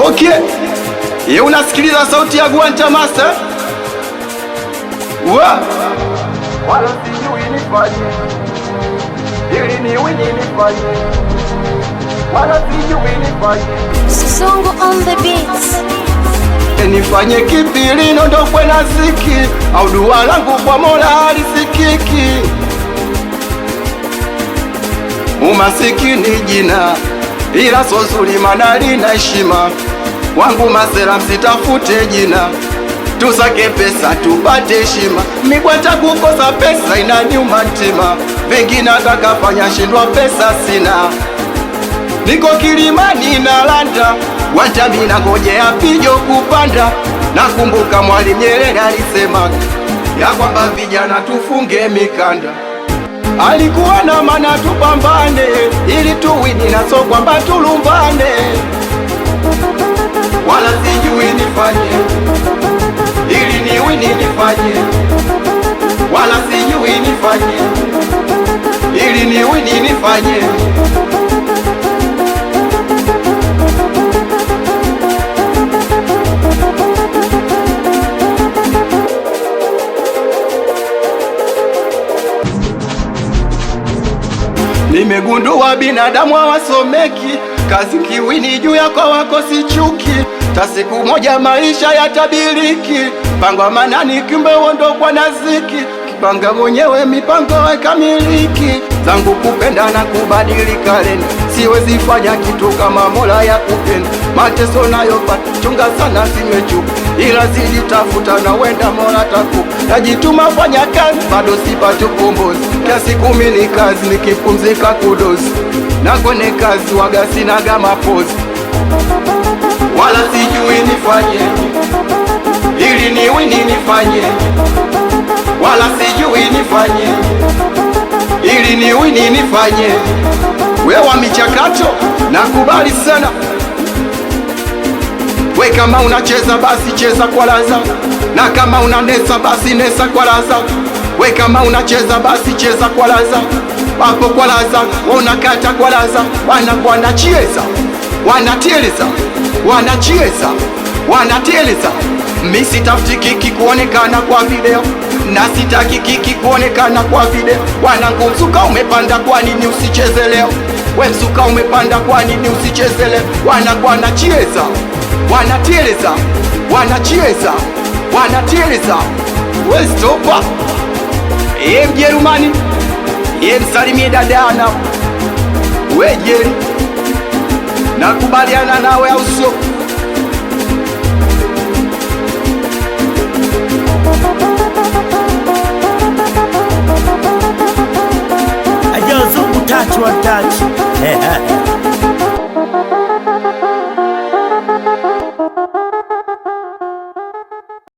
Okay, ye unasikiliza sauti ya Gwanta Master. Wala sijui nifanye ili niwe nifanye, wala sijui nifanye. Songo on the beats. Nifanye kipi ili niondokwe na ziki, au dua langu kwa Mola halisikiki? Umasikini jina, ila so zuri maana lina heshima. Wangu masela msitafute jina, tusake pesa tupate heshima. Migwanta kukosa pesa inaniuma ntima, vingine kakafanya shindwa pesa sina. Niko Kilimani na landa, Gwanta mina ngojea pijo kupanda. Nakumbuka Mwalimu Nyerere alisema ya kwamba vijana tufunge mikanda. Alikuwa na maana tupambane ili tuwini, na so kwamba tulumbane. Wala sijui nifanye ili niwini nifanye, wala sijui nifanye ili niwini nifanye. Nimegundua binadamu hawasomeki, kazi kiwini juu yako wako si chuki. Tasiku moja maisha yatabiriki, pangwa manani kimbe uondokwa na ziki. Kipanga mwenyewe mipango weka miliki, zangu kupenda na kubadili kalenda. Siwezi fanya kitu kama Mola ya kupenda, mateso nayopata chunga sana simechuka. Ila zidi tafuta na wenda Mola takupa. Najituma fanya kazi bado sipati ukombozi, kiasi kumi ni kazi nikipumzika kudozi. Na kwenye kazi waga sinaga mapozi, wala sijui nifanye ili niwini nifanye, wala sijui nifanye ili niwini nifanye. Wewa michakato nakubali sana. We kama unacheza basi cheza kwa laza, na kama unanesa basi nesa kwa laza. We kama unacheza basi cheza kwa laza, hapo kwa laza, unakata kwa laza. Wanacheza, wanateleza, wanacheza, wanateleza. Mi sitafuti kiki kuonekana kwa video, na sitaki kiki kuonekana kwa video. Wanangu msuka umepanda kwa nini usicheze leo? We msuka umepanda kwa nini usicheze leo? Wanacheza, wanateleza, wanacheza, wanateleza. We stopa, ye Mjerumani, ye msalimie dadana. We Jeri, nakubaliana nawe au sio? Ayo Zungu touch one touch.